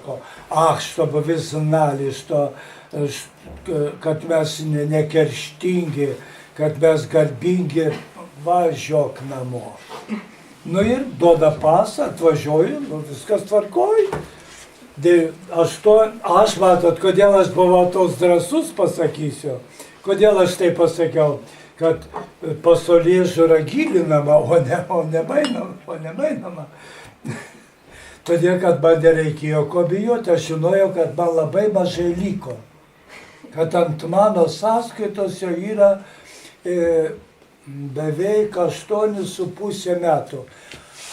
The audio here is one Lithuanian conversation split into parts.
sako, чтобы вы знали, что kad mes nekerštingi, kad mes garbingi, važiuok namo. Nu ir duoda pasą, atvažiuoju, viskas tvarkoj. Aš matot, kodėl aš buvau toks drąsus, pasakysiu. Kodėl aš tai pasakiau, kad pasaulėžiūra gilinama, o ne mainama. Todėl, kad man nereikėjo ko bijoti, aš žinojau, kad man labai mažai liko. Kad ant mano sąskaitos jau yra beveik 8,5 metų.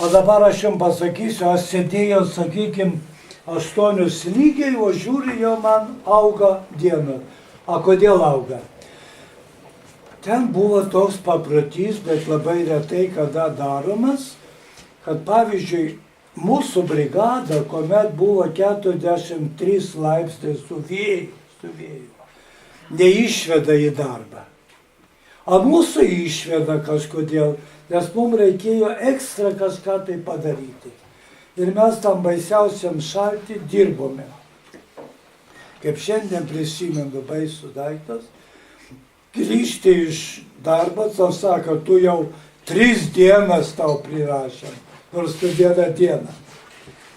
O dabar aš jums pasakysiu, aš sėdėjau, sakykime, 8 lygiai, o žiūri, jau man auga diena. A kodėl auga? Ten buvo toks paprotys, bet labai retai kada daromas, kad pavyzdžiui, mūsų brigada, kuomet buvo 43 laipsniai su vėju, neišveda į darbą. A mūsų išveda kažkodėl, nes mums reikėjo ekstra kažką tai padaryti. Ir mes tam baisiausiam šaltį dirbome. Kaip šiandien prisimenu baisų daiktas, grįžti iš darbo, tau sako, tu jau 3 dienas tau prirašėm, nors tu dieną.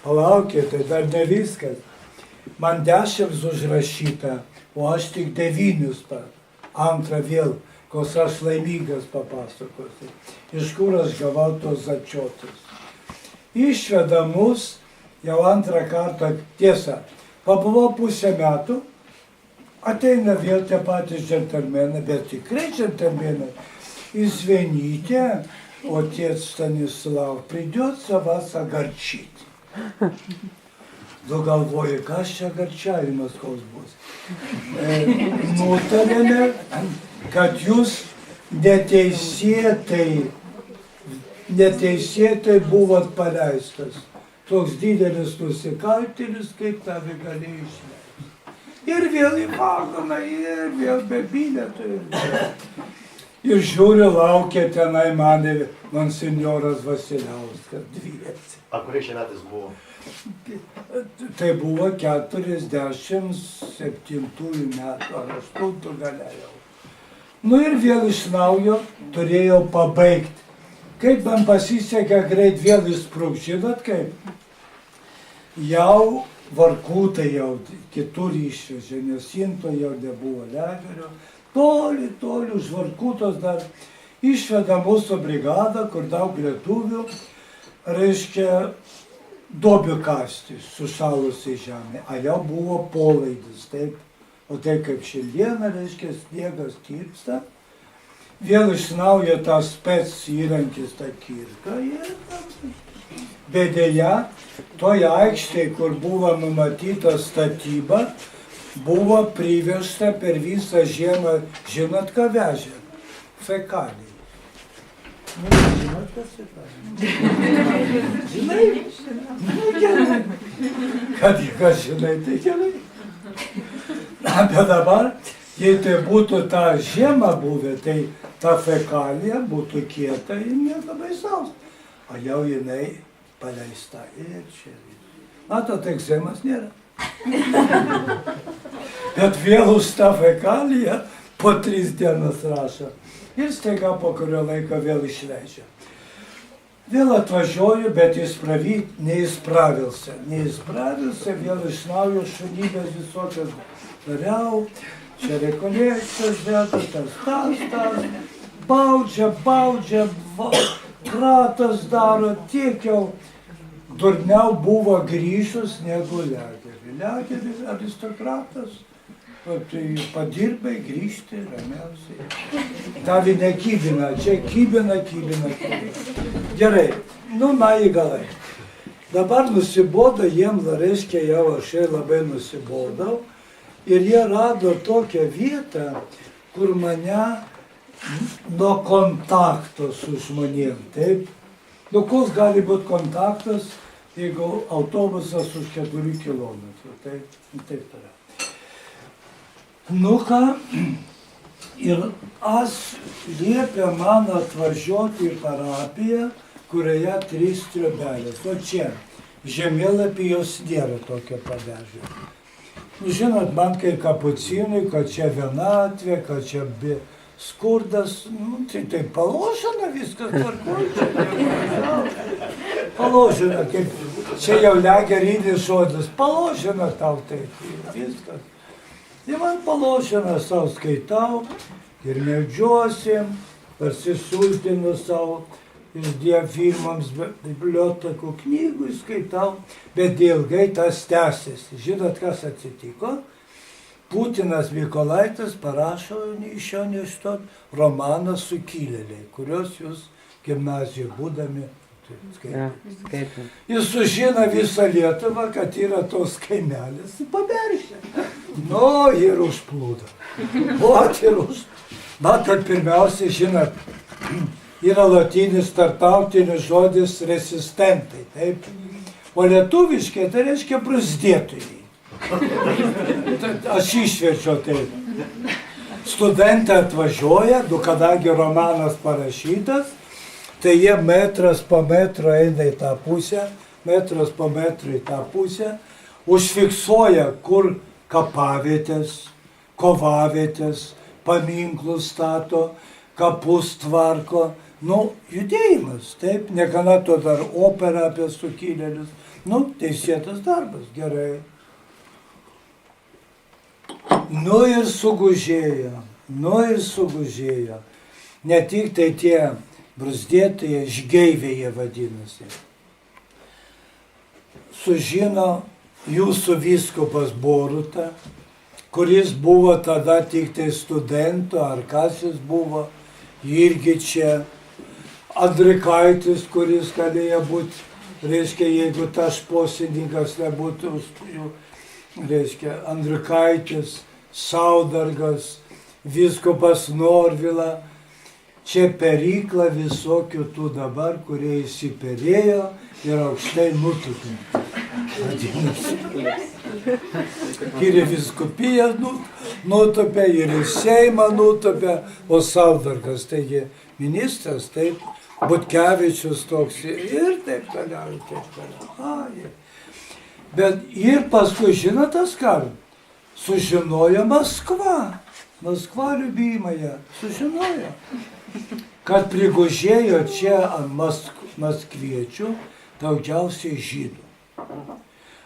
Palaukite, tai dar ne viskas. Man 10 užrašyta, o aš tik 9 antrą vėl, kos aš laimingas papasakosiu. Iš kur aš gavau tos začiotus. Išveda mus jau antrą kartą, tiesa, pabuvau pusę metų, ateina vėl tie patys džentelmenai, bet tikrai džentelmenai, извините, отец Станислав, придется вас огорчить. Galvoju, kas čia garčiavimas koks bus. Nutarėme, kad jūs neteisėtai buvot paleistas. Toks didelis nusikaltėlis, kaip tave galėjo išleisti. Ir vėl į vagoną, ir vėl be bilietų. Ir žiūriu, laukia tenai mane monsinjoras Vasiliauskas, dviesi. A kuriais metais buvo? Tai buvo 47 metų, ar 8 galėjau. Nu ir vėl iš naujo turėjau pabaigti. Kaip man pasisekė greit vėl išsprūkt, žinot kaip? Jau Varkutai jau kitur išvežė, nes Sinto jau nebuvo Legerio. Toli už Varkutos dar išveda mūsų brigadą, kur daug lietuvių, reiškia, dobių kasti, sušalusiai žemė. A jau buvo polaidis, taip. O tai kaip šiandieną, reiškia, sniegas tirpsta. Vėl iš naujo tas spec įrankis tą kirką ir bet deja, toje aikštėje, kur buvo numatyta statyba, buvo privežta per visą žiemą, žinot ką vežė? Fekaliai. Žinot, kas fekaliai? Žinai? Nu, gerai. Kad žinai, tai gerai. Bet dabar, jei tai būtų ta žiema buvę, tai ta fekalija būtų kieta ir nieko baisaus. O jau jinai paleista ir čia. Matot, egzemas nėra. Bet vėl už tą fekaliją po 3 dienas rašo. Ir staiga po kurio laiko vėl išleidžia. Vėl atvažiuoju, bet neįspravilse, vėl iš naujo šunybės visokios dariau. Čia rekolekcijas dėta, tas. Baudžia, kratas daro, tiek jau durniau buvo grįžus negu Legerį. Legeris aristokratas, tai padirbai grįžti ramiausiai. Tavi nekybina, čia kybina. Gerai, nu į galai. Dabar nusibodo jiems, reiškia, jau aš labai nusibodau. Ir jie rado tokią vietą, kur mane nuo kontakto su žmonėm, taip? Nu, koks gali būti kontaktas, jeigu autobusas už 4 kilometrų, taip toliau. Nu ką, ir aš liepė man atvažiuoti į parapiją, kurioje 3 triobelės. O čia žemėlapį jos nėra tokio pavežę. Nu, žinot, man kai kapucinui, kad čia vienatvė, kad čia skurdas, nu, tai paložina viskas tvarkoja. Paložina, kaip čia jau legerinis žodis, paložina tau taip, viskas. Tai man paložina, savo skaitau ir medžiosim, pasisultinu savo iš diafilmams, bibliotekų knygų skaitau, bet ilgai tas tęsiasi. Žinot, kas atsitiko? Putinas Mykolaitis parašo iš jo neišstot romaną Sukilėliai, kuriuos jūs gimnazijoje būdami skaitėte. Jis sužino visą Lietuvą, kad yra tos kaimelis Paberžė. Nu, ir užplūdo. Matot, pirmiausia, žinot, yra lotynis tarptautinis žodis resistentai, taip? O lietuviškai tai reiškia brūzdėtojai. Aš išverčiau taip. Studentai atvažiuoja, kadangi romanas parašytas, tai jie metras po metro eina į tą pusę, metras po metro į tą pusę, užfiksuoja, kur kapavietės, kovavietės, paminklus stato, kapus tvarko. Nu, judėjimas, taip, negana to dar opera apie sukilėlius. Nu, teisėtas darbas, gerai. Nu ir sugužėjo. Ne tik tai tie brūzdėtojai, žgeiviai vadinasi. Sužino jūsų vyskupas Boruta, kuris buvo tada tik tai studentų, ar kas jis buvo, irgi čia. Andrikaitis, kuris galėjo būti, reiškia, jeigu tas posėdininkas nebūtų, reiškia, Andrikaitis, Saudargas, vyskupas Norvila, čia perikla visokių tų dabar, kurie įsiperėjo ir aukštai nutupė. Ir į vyskupiją nutupė, ir į Seimą nutupė, o Saudargas, taigi ministras, taip, Butkevičius toks ir taip toliau. Bet ir paskui, žinotas ką, sužinojo Maskva, liubimąją, sužinojo, kad prigužėjo čia ant maskviečių daugiausiai žydų.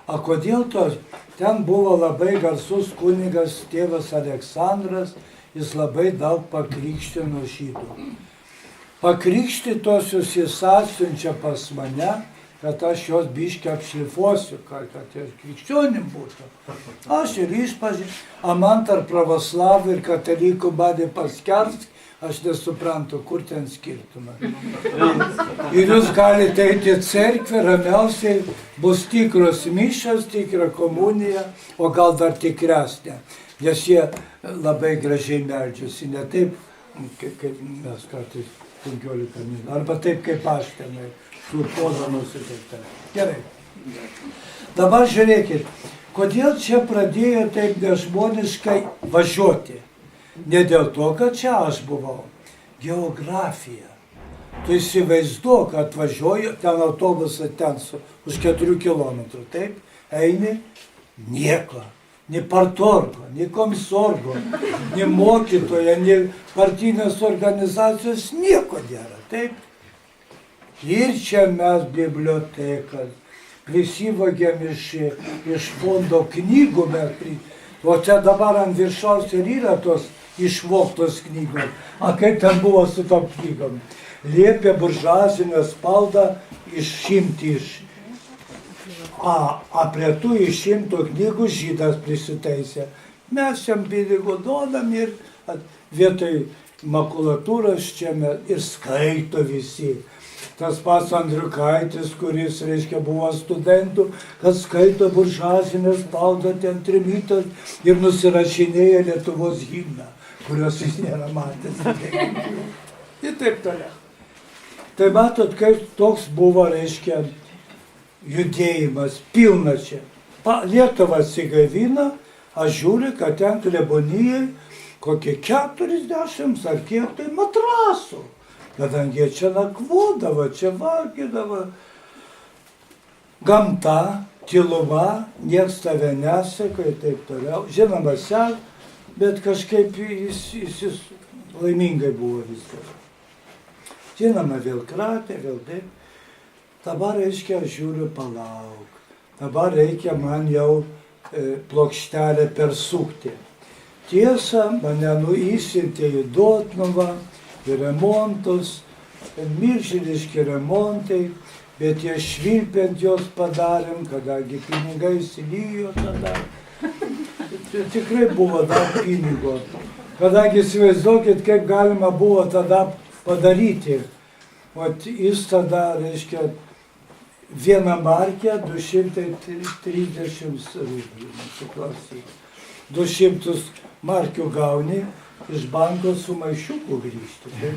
A kodėl to? Ten buvo labai garsus kunigas tėvas Aleksandras, jis labai daug pakrikštino žydų. Pakrikštytosius jis atsiunčia pas mane, kad aš jos biškį apšlifuosiu, kad ir krikščionim būtų. Aš ir išpažįstu, o man tarp pravoslavų ir katalikų badė paskersk, aš nesuprantu, kur ten skirtumą. Ir jūs galite eiti į cerkvę, ramiausiai bus tikros mišios, tikra komunija, o gal dar tikresnė, nes jie labai gražiai meldžiasi, ne taip, kaip mes kartais 15 minučių, arba taip kaip aš tenai, šlupodamas ir taip toliau. Gerai. Dabar žiūrėkit, kodėl čia pradėjo taip nežmoniškai važiuoti? Ne dėl to, kad čia aš buvau. Geografija. Tu įsivaizduok, kad važiuoju, ten autobusą ten už 4 kilometrų, taip? Eini, nieko. Ni partorgo, ni komsorgo, ni mokytoja, ni partinės organizacijos, nieko nėra, taip? Ir čia mes bibliotekas, prisivogėm iš fondo knygų, o čia dabar ant viršaus ir yra tos išvogtos knygos. A kaip ten buvo su tom knygom? Liepė buržuazinę spaudą išimti iš. A prie tų išimtų knygų žydas prisiteisė. Mes šiam pinigų duodam ir vietoj makulatūros čia ir skaito visi. Tas pats Andriukaitis, kuris, reiškia, buvo studentų, kad skaito buržuazinę spaudą ten trimitas ir nusirašinėja Lietuvos himną, kurios jis nėra matęs. Ir taip toliau. Tai matot, kaip toks buvo, reiškia, judėjimas, pilna čia. Lietuva atsigaivina, aš žiūriu, kad ten klebonijai kokie 40 ar kiek tai matrasų. Kadangi jie čia nakvodavo, čia valgydavo. gamta, tyluma, nieks tave neseka ir taip toliau. Žinoma, bet kažkaip jis laimingai buvo viskas. Žinoma, vėl kratė, vėl taip. Dabar reiškia, aš žiūriu, palauk. Dabar reikia man jau plokštelę persukti. Tiesa, mane nuįsintė į Dotnuvą, į remontus, milžiniški remontai, bet jie švilpiant jos padarėm, kadangi pinigai įsilijo tada. Tikrai buvo daug pinigo. Kadangi įsivaizduokit, kaip galima buvo tada padaryti. O jis tada, reiškia, 1 markę 230 rublių. 200 markių gauni, iš banko su maišiuku grįžti. Taip?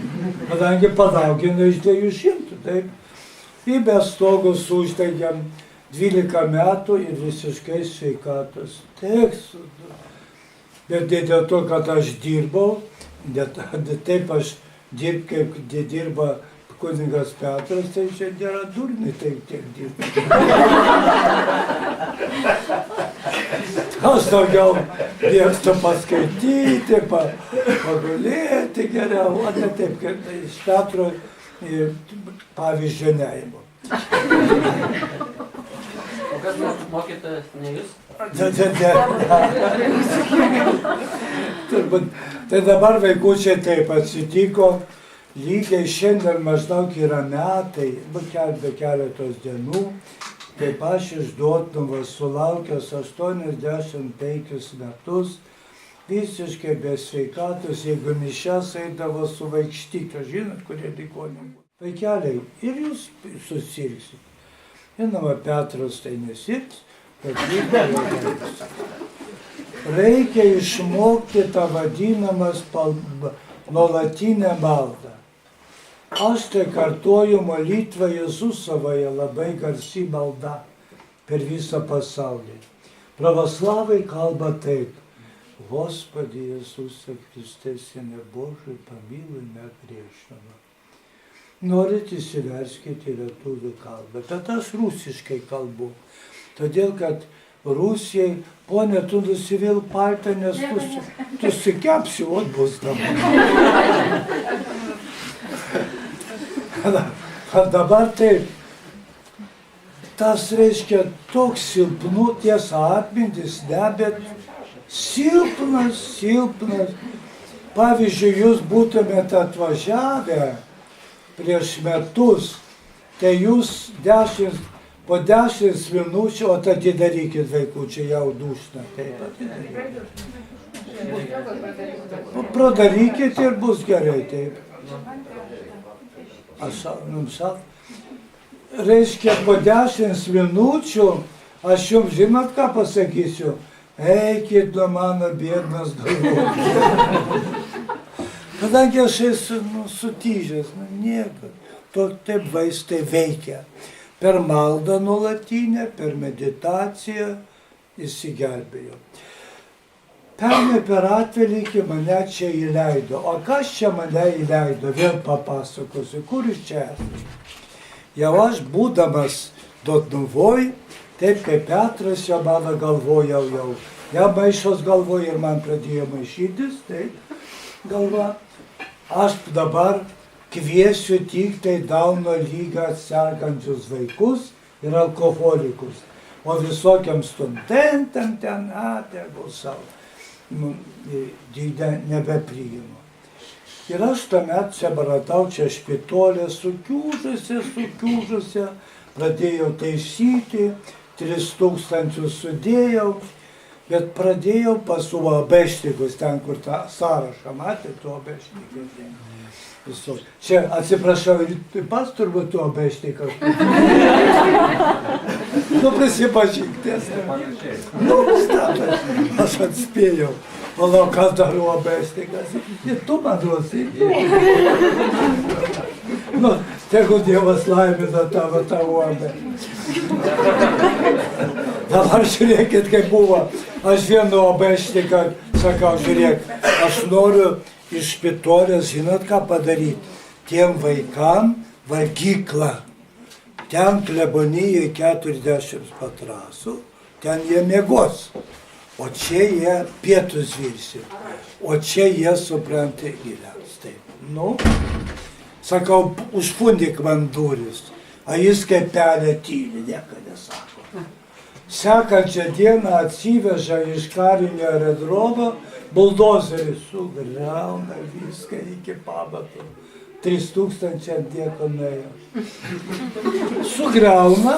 Kadangi padaugino iš 200. Taip? Ir be stogos užteigiam 12 metų ir visiškai sveikatos. Bet dėl to, kad aš dirbau, taip aš dirb, kaip dirba kunigas Petras, tai čia nėra durni taip tiek dirba. Aš daugiau mėgstu paskaityti, pagulėti geriau, o ne taip, kaip iš Petro pavyzdžio neimo. O kas mokytojas, ne jūs? Tai dabar vaikučiai taip atsitiko, lygiai šiandien maždaug yra metai, be keletos dienų, taip aš iš Dotnuvos sulaukęs 85 metus, visiškai be sveikatos, jeigu mišias eidavo su vaikštyklė, žinot, kurie ligoninė. Vaikeliai, ir jūs susirgsit. Žinoma, Petras tai nesirgs, bet reikia išmokti tą vadinamas nuolatinę maldą. Aš tai kartuoju molitvą Jėzusovoje, labai garsi malda per visą pasaulį. Pravoslavai kalba taip. Господи Иисусе Христе, Сыне Божий, помилуй меня грешного. Norit įsiverskite į lietuvių kalbą, bet aš rusiškai kalbu. Todėl, kad Rusijai, ponė, tu nusivėl paltą, nes tu sikepsi, o bus dabar. Dabar taip, tas reiškia toks silpnu, tiesa atmintis, ne, bet silpnas. Pavyzdžiui, jūs būtumėte atvažiavę prieš metus, tai jūs po 10 minučių, o tai atidarykit vaikučiai, jau dušna. Pradarykit ir bus gerai, taip. Aš jums sakau, reiškia, po 10 minučių, aš jums žinot, ką pasakysiu, eikit nuo mano biednas galvos. Kadangi aš esu sutyžęs, nieko, taip vaistai veikia. Per maldą nuolatinę, per meditaciją įsigelbėjo. Pernai per atvelykį mane čia įleido. O kas čia mane įleido? Vėl papasakosiu, kur iš čia esu. Jau aš būdamas Dotnuvoj, taip kaip Petras jau mano galvojau jau. Ja maišos galvoja ir man pradėjo maišytis, taip, galva. Aš dabar kviesiu tik tai Dauno lygą sergančius vaikus ir alkoholikus. O visokiam studentam ten, tegul savo. Nebepriimu. Ir aš tuomet čia baratau, čia špitolė sukiūžusi, pradėjau taisyti, 3000 sudėjau, bet pradėjau pas uabešnikus, ten kur tą sąrašą, matėte, uabešnikai. Čia, atsiprašau, ir pas turbūt uabešnikas. Prisipažinkties. Aš atspėjau. Manau, kas dar uabešnikas. Ir tu man duosi. Tegu Dievas laimina tavo tą uabę. Dabar žiūrėkit, kaip buvo. Aš vienu uabešniką sakau, žiūrėk, aš noriu iš špitolės, žinot ką padaryti? Tiem vaikam valgyklą. ten klebonijoje 40 matrasų, ten jie miegos, o čia jie pietus virsi, o čia jie, supranti, gyvens. Taip, nu, sakau, užfundik man duris, a jis kaip pelė tyli, nieko nesako. Sekančią dieną atsiveža iš karinio aerodromo, buldozerį sugriauna viską iki pamatų. 3000 nieko nuėjo. Sugriauna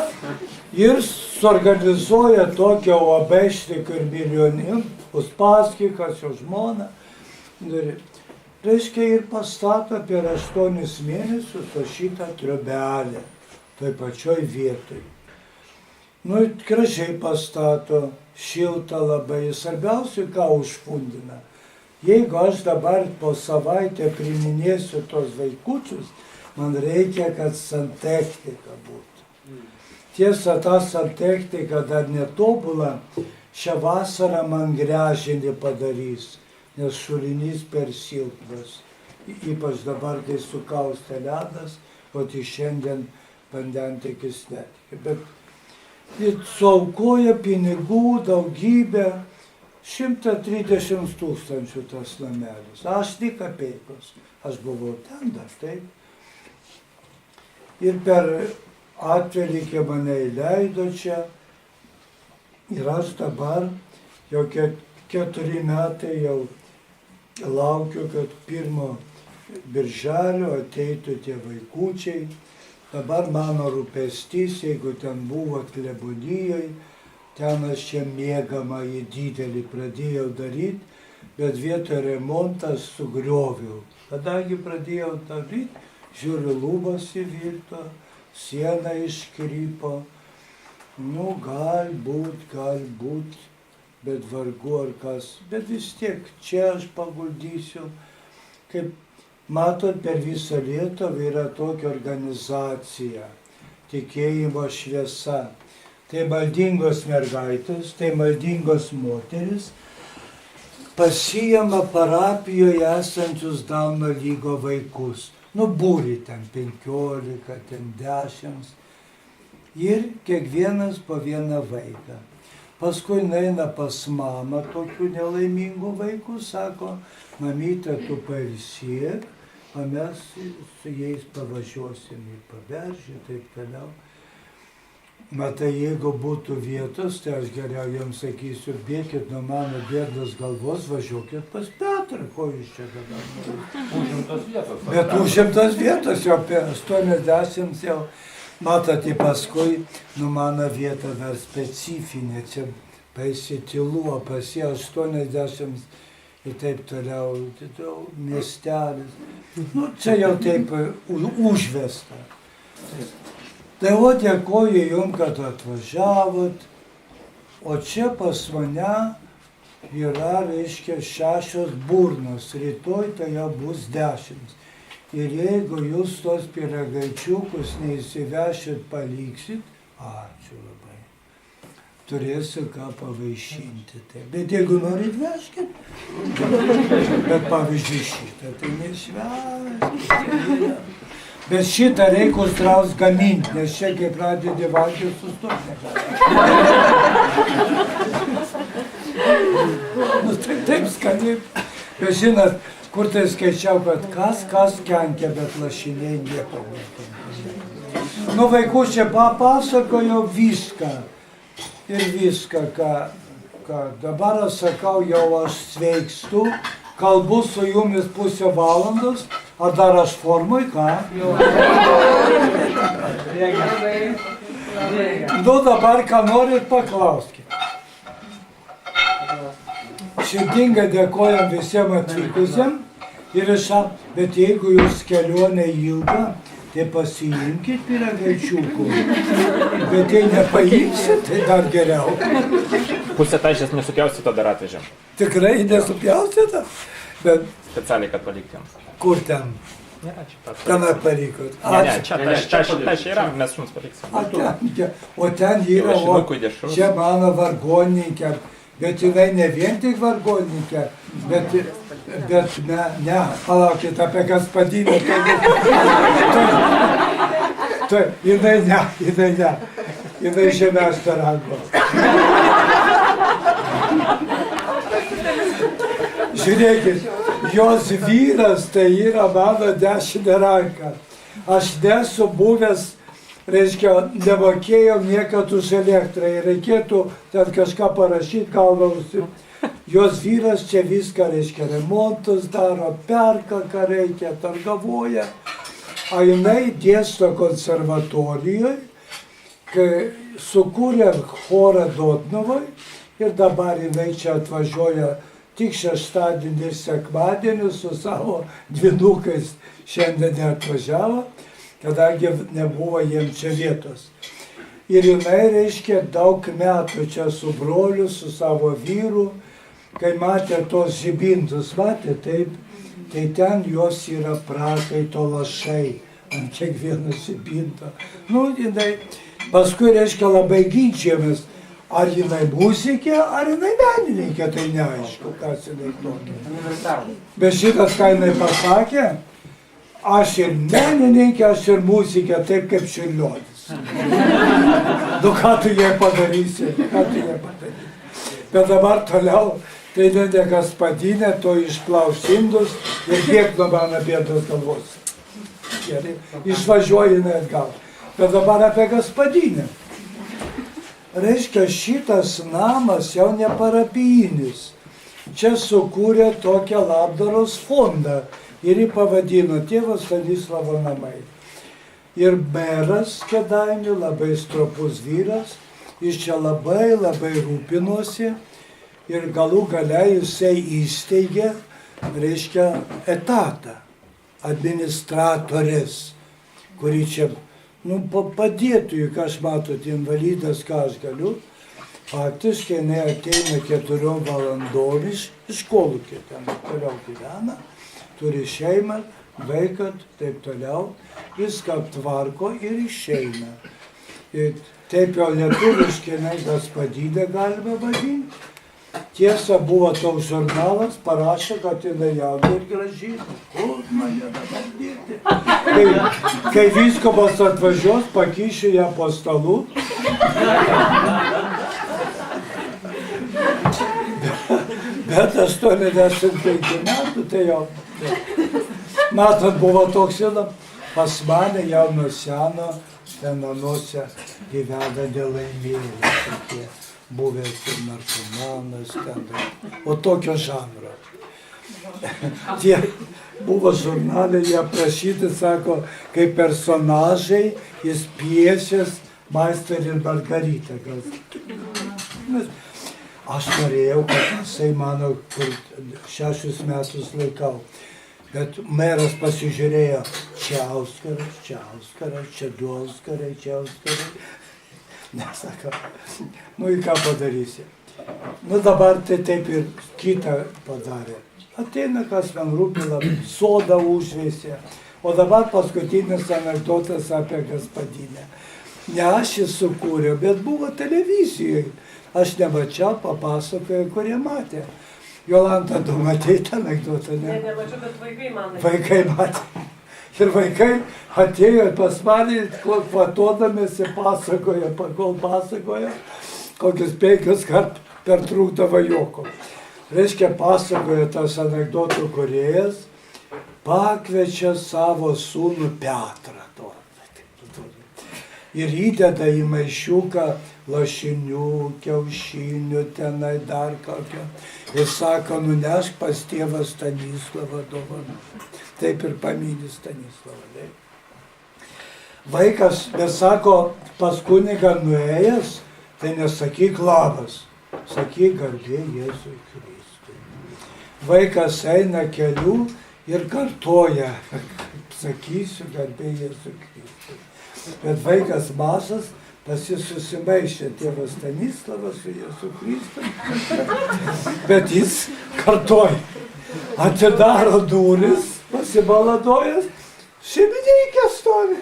ir suorganizuoja tokią OAB Štikų ir Milionim, Uspaskikas, jo žmona. Reiškia, ir pastato per 8 mėnesius o šitą triobelę, toj pačioj vietoj. Nu, gražiai pastato, šilta labai, svarbiausia, ką užfundina. Jeigu aš dabar po savaitę priminėsiu tos vaikučius, man reikia, kad santechnika būtų. Tiesa, ta santechnika dar netobula, šią vasarą man gręžinį padarys, nes šulinys per silpnas. Ypač dabar, kai sukaustė ledas, o tik šiandien vandentekis netiki. Bet suaukoja pinigų daugybę, 130 000 tas namelis. Aš tik kapeikos. Aš buvau ten dar, taip. Ir per Atvelykį mane įleido čia. Ir aš dabar jau 4 metai jau laukiu, kad 1 birželio ateitų tie vaikučiai. Dabar mano rūpestis, jeigu ten buvo klebonijoje, ten aš čia miegamąjį didelį pradėjau daryti, bet vietoj remontas sugrioviau. Kadangi pradėjau daryti, žiūriu, lubos įvirto, siena iškrypo. Nu, galbūt, bet vargu ar kas. Bet vis tiek, čia aš paguldysiu. Kaip matot, per visą Lietuvą yra tokia organizacija, Tikėjimo šviesa. Tai maldingos mergaitės, tai maldingos moteris pasiima parapijoje esančius Dauno lygo vaikus. Nu, būri ten 15, ten 10. Ir kiekvienas po vieną vaiką. Paskui eina pas mamą tokių nelaimingų vaikų, sako, mamyte, tu pailsėk, o mes su jais pavažiuosim į Paberžę, taip toliau. Matai, jeigu būtų vietos, tai aš geriau jums sakysiu, bėkit nuo mano bėdos galvos, važiuokit pas Petrą, ko jūs čia dabar. Užimtos vietos. Bet užimtos vietos jau per 80 jau. Matote, paskui, nu mano vieta dar specifinė, čia paisitilu, o pas jie 80 ir taip toliau, miestelis. Nu, čia jau taip užvesta. Tai o dėkoju jums, kad atvažiavot, o čia pas mane yra, reiškia, 6 burnos, rytoj tai jau bus 10. Ir jeigu jūs tos pyragaičiukus neįsivešit, paliksit, ačiū labai, turėsiu ką pavaišinti. Tai. Bet jeigu norit, veškit. Bet pavyzdžiui šitą, tai nešveškit. Bet šitą reikia uždraust gaminti, nes čia kai pradedi valgyti, sustot negali. Nu, tai taip skaniai. Bet žinot, kur tai skaičiau, kad kas kenkia, bet lašiniai nieko nekenkia. Nu, vaikučiai papasakojo viską. Ir viską, ką dabar aš sakau, jau aš sveikstu, kalbu su jumis pusę valandos, o dar aš formui, ką? Nu, dabar ką norit, paklauskit. Širdingai dėkojam visiems atvykusiem. Bet jeigu jūs kelionė ilga, tai pasiimkit pyragaičiukų. Bet jei nepaimsit, tai dar geriau. Pusę tašės nesupjaustyto dar atvežėm. Tikrai nesupjaustyta? Bet Specialiai, kad palikti jums. kur ten? Ne, čia tas. Ten palikot. Ne, čia yra, mes jums paliksim. O ten yra, Lašinukui dešrų. čia mano vargonininkė. Bet jinai ne vien tik vargonininkė, bet ne, palaukit, apie Gaspadinę. Tai jinai ne. Jinai žemesnio rango. Žiūrėkit, jos vyras tai yra mano dešinė ranka. Aš nesu buvęs, reiškia, nemokėjau niekad už elektrą. Ir reikėtų ten kažką parašyti, galvausi. Jos vyras čia viską, reiškia, remontus daro, perka, ką reikia, targavoja. A jinai dėsto konservatorijoje, kai sukūrė chorą Dotnuvoj ir dabar jinai čia atvažiuoja tik šeštadienį ir sekmadienį su savo dvynukais šiandien neatvažiavo, kadangi nebuvo jiem čia vietos. Ir jinai, reiškia, daug metų čia su broliu, su savo vyru, kai matė tos žibintus, matė taip, tai ten jos yra prakaito lašai ant kiekvieno žibinto. Nu, jinai, paskui, reiškia, labai ginčijomės. Ar jinai muzikė, ar jinai menininkė, tai neaišku, kas jinai tokia. Bet šitas, ką jinai pasakė, aš ir menininkė, aš ir muzikė, taip kaip Čiurlionis. Nu, ką tu jai padarysi, Bet dabar toliau, tai ne Gaspadinė, to išplaus indus ir bėg nuo mano bėdos galvos. Gerai, išvažiuoja jinai atgal. Bet dabar apie Gaspadinę. Reiškia, šitas namas jau ne parapijinis. Čia sukūrė tokią labdaros fondą ir jį pavadino Tėvo Stanislovo namai. Ir meras Kėdainių, labai stropus vyras, jis čia labai rūpinosi ir galų gale jisai įsteigė, reiškia, etatą administratorės, kuri čia padėtų, juk aš matot, invalidas, ką aš galiu, faktiškai jinai ateina 4 valandom iš Kolūkio, ten toliau gyvena, turi šeimą, vaiką, taip toliau, viską aptvarko ir išeina. Ir taip jau lietuviškai jinai Gaspadinė galima vadinti. Tiesa, buvo toks žurnalas, parašė, kad jinai jauna ir graži. Kur mane dabar dėti? Kai vyskupas atvažiuos, pakišiu ją po stalu. Bet 85 metų, tai jau. Matot, buvo toks jau, pas mane jau nuo seno, ten namuose gyvena nelaimėliai tokie. Buvęs ir narkomanas, o tokio žanro. Tie buvo žurnalai, jie aprašyti, sako, kaip personažai, jis piešęs Meisterį ir Margaritą. Aš norėjau, kad jisai mano, kur 6 metus laikau. Bet meras pasižiūrėjo, čia Auskaras, čia 2 Auskarai, čia Auskarai. Nesako, nu į ką padarysi. Nu dabar tai taip ir kitą padarė. Ateina, kas man rūpila, sodą užveisė. O dabar paskutinis anekdotas apie Gaspadinę. Ne aš jį sukūriau, bet buvo televizijoje. Aš nemačiau, papasakojau, kurie matė. Jolanta, tu matei tą anekdotą, ne? Ne, nemačiau, bet vaikai man. Vaikai matė. Ir vaikai atėjo pas mane, kvatodamėsi pasakojo, kol pasakojo, kokius 5 kart pertrūkdavo juoko. Reiškia, pasakojo tas anekdotų kūrėjas, pakviečia savo sūnų Petrą. Ir įdeda į maišiuką lašinių, kiaušinių, tenai dar kokio. Ir sako, nunešk pas tėvą Stanislavą dovaną. Taip ir pamini Stanislavą. Vaikas, bet sako, pas kunigą nuėjęs, tai nesakyk labas, sakyk garbė Jėzui Kristui. Vaikas eina keliu ir kartoja, sakysiu garbė Jėzui Kristui. Bet vaikas mažas, pas jis susimaišė tėvas Stanislavas su Jėzu Kristui. Bet jis kartoja, atidaro duris, pasibaladojęs, šeimininkė stovi.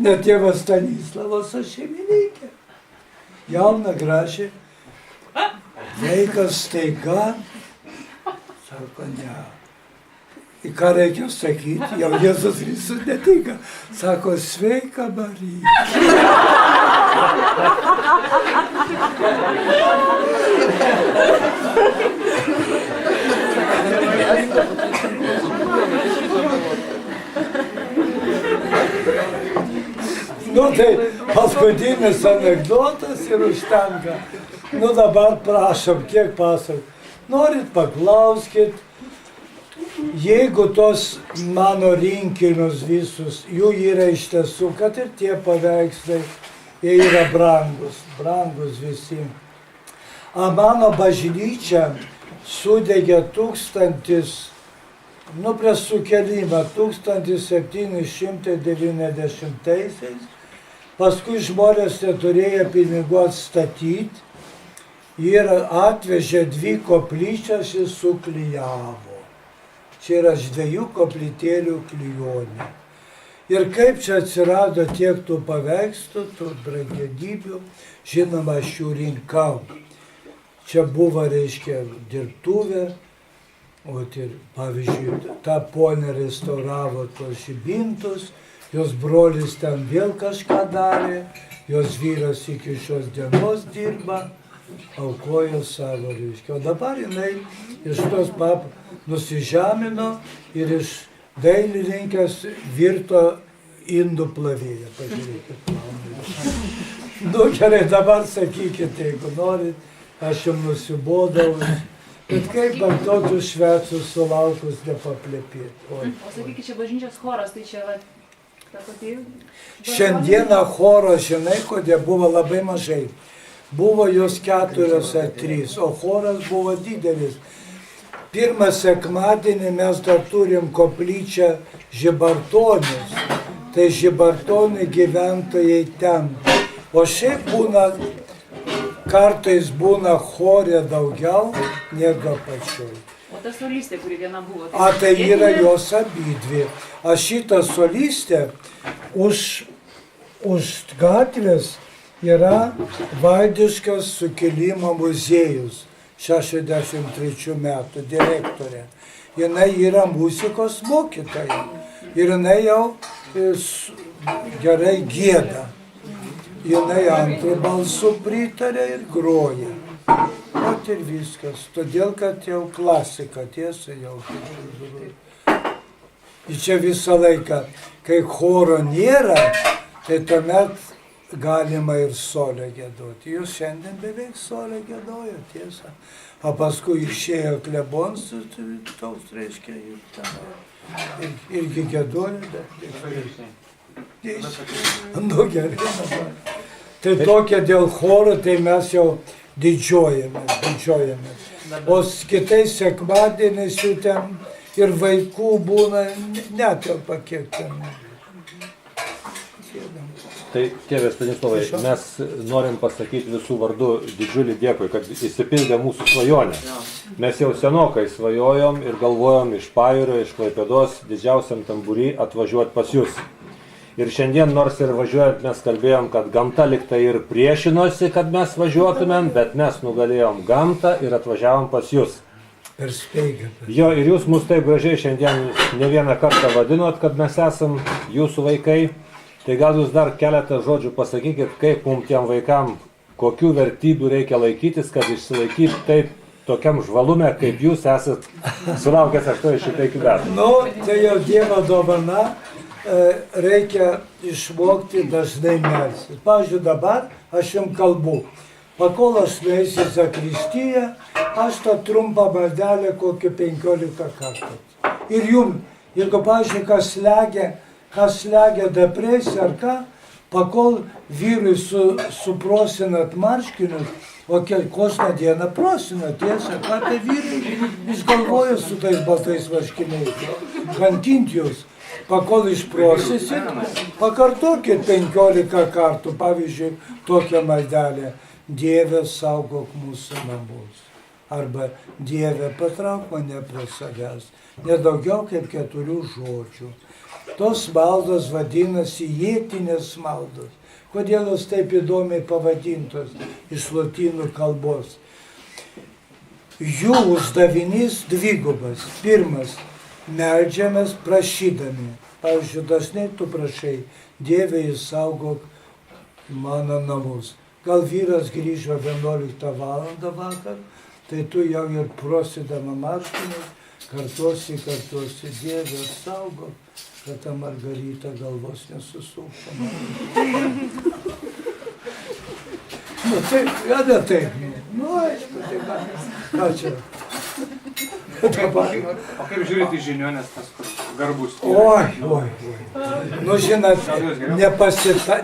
Ne tėvas Stanislavas, o šeimininkė. Jauna, graži. Vaikas staiga, sako, ne. į ką reikia sakyti, jau Jėzus Kristus netinka. Sako, sveika Marija. Nu tai paskutinis anekdotas ir užtenka. Nu dabar prašom, kiek pasak. Norit paklauskit, jeigu tos mano rinkinius visus, jų yra iš tiesų, kad ir tie paveikslai, jie yra brangus visi. A mano bažnyčia sudegė prie sukelimą 1790-aisiais, paskui žmonės neturėjo pinigų atstatyti ir atvežė 2 koplyčias ir suklijavo. Čia yra 2 koplytėlių klijonė. Ir kaip čia atsirado tiek tų paveikslų, tų brangenybių, žinoma, aš jų rinkau. Čia buvo, reiškia, dirbtuvė, o ir, pavyzdžiui, ta ponė restauravo tos žibintus, jos brolis ten vėl kažką darė, jos vyras iki šios dienos dirba, aukojo savo, reiškia. O dabar jinai iš tos nusižemino ir iš dailininkės virto indų plavėją. Pažiūrėkit. Nu gerai, dabar sakykit, jeigu norit, aš jums nusibodau. Bet kaip ant tokių švęsų sulaukus nepaplepėti. O sakykit, čia bažnyčios choras, tai čia ta pati? Šiandieną choro, žinai, kodėl buvo labai mažai. Buvo jos 4 ar 3, o choras buvo didelis. Pirmą sekmadienį mes dar turim koplyčią Žibartonius. Tai Žibartonių gyventojai ten. O šiaip kartais būna chore daugiau negu pačioj. O ta solistė, kuri viena buvo? Tai yra jos abidvi. A šita solistė už gatvės yra Vaidiškas sukilimo muziejus, 63 metų direktorė. Jinai yra muzikos mokytoja ir jinai jau gerai gieda. Jinai antrų balsų pritarė ir groja. O ir viskas. Todėl, kad jau klasika, tiesa jau. Ir čia visą laiką, kai choro nėra, tai tuomet galima ir solę giedoti. Jūs šiandien beveik solę giedojo, tiesa. O paskui išėjo klebons, toks reiškia, irgi giedojo. Nu gerai dabar. Tai tokia dėl choro, tai mes jau didžiuojamės. O kitais sekmadieniais jų ten ir vaikų būna, netelpa kiek ten. Tai, tėve Stanislavai, mes norim pasakyti visų vardų didžiulį dėkui, kad įsipildė mūsų svajonę. Mes jau senokai svajojom ir galvojom iš Pajūrio, iš Klaipėdos, didžiausiam Tamburį atvažiuoti pas jūs. Ir šiandien, nors ir važiuojant, mes kalbėjom, kad gamta liktai ir priešinosi, kad mes važiuotumėm, bet mes nugalėjom gamtą ir atvažiavom pas jūs. Per speigą. Jo, ir jūs mus taip gražiai šiandien ne vieną kartą vadinot, kad mes esam jūsų vaikai. Tai gal jūs dar keletą žodžių pasakykit, kaip mums tiem vaikam, kokių vertybių reikia laikytis, kad išsilaikyti taip tokiam žvalume, kaip jūs esat sulaukęs 85 metų. Nu, tai jau Dievo dovana, reikia išmokti dažnai melstis. Pavyzdžiui, dabar aš jums kalbu. Pakol aš nueisiu į zakristiją, aš tą trumpą maldelę kokį 15 kartų. Ir jums, jeigu, pavyzdžiui, kas slegia depresiją ar ką, pakol vyrui suprosinat marškinius, o kosną dieną prosinat, tiesa, ką tai vyrai, jis galvoja su tais baltais marškiniais, kankinti jūs. Pakol išprosisit, pakartokit 15 kartų, pavyzdžiui, tokią maldelę. Dieve, saugok mūsų namus. Arba Dieve, patrauk mane prie savęs. Nedaugiau kaip 4 žodžių. Tos maldos vadinasi jėtinės maldos. Kodėl jos taip įdomiai pavadintos iš lotynų kalbos? Jų uždavinys dvigubas. Pirmas, meldžiamės prašydami. Pavyzdžiui, dažnai tu prašai, Dieve išsaugok mano namus. Gal vyras grįžo 11 valandą vakar, tai tu jau ir prosidama marškinius kartosi, Dieve saugok, kad ta Margarita galvos nesusuktų. Nu taip, kada taip, nu aišku, tai ką čia. Dabar. O kaip žiūrėti į žiniuonės tas garbus? Oi. Nu žinot,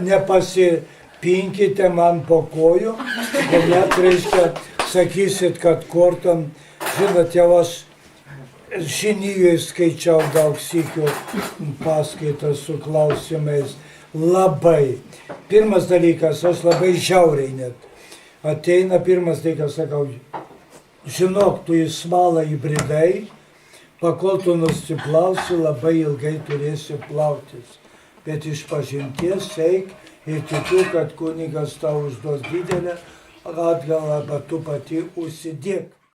nepasipinkite man po kojų, ir net reiškia, sakysit, kad kortom, žinot, jau aš žinijoje skaičiau daug sykių paskaitas su klausimais. Labai. Pirmas dalykas, aš labai žiauriai net. Ateina pirmas dalykas, sakau, žinok, tu į smalą įbridai, pakol tu nusiplausi, labai ilgai turėsi plautis. Bet iš pažinties eik ir tikiu, kad kunigas tau užduos didelę atgalą, arba tu pati užsidėk.